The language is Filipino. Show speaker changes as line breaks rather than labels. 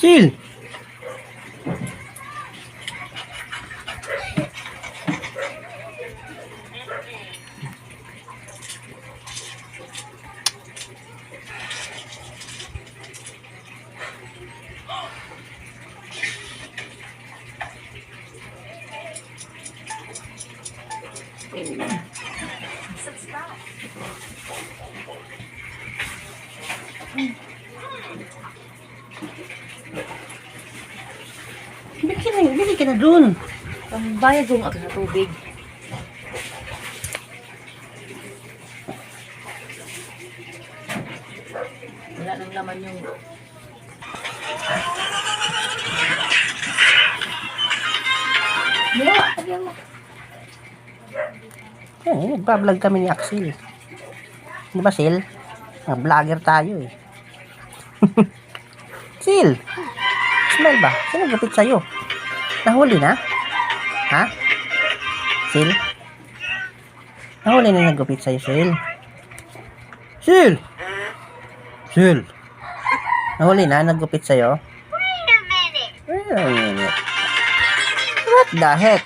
Sil! Bili ka na dun.
Ang bayad yung ako sa tubig. Wala nang laman yung... Yeah, tabihan mo.
Nagpa-vlog kami ni Axel. Di ba, Sil? Vlogger tayo eh. Sil! Smile ba? Sino gupit sa'yo? Nahuli na? Ha? Sil? Nahuli na nagupit sa'yo, Sil? Sil! Sil! Nahuli na nagupit sa'yo? Wait a minute. What the heck?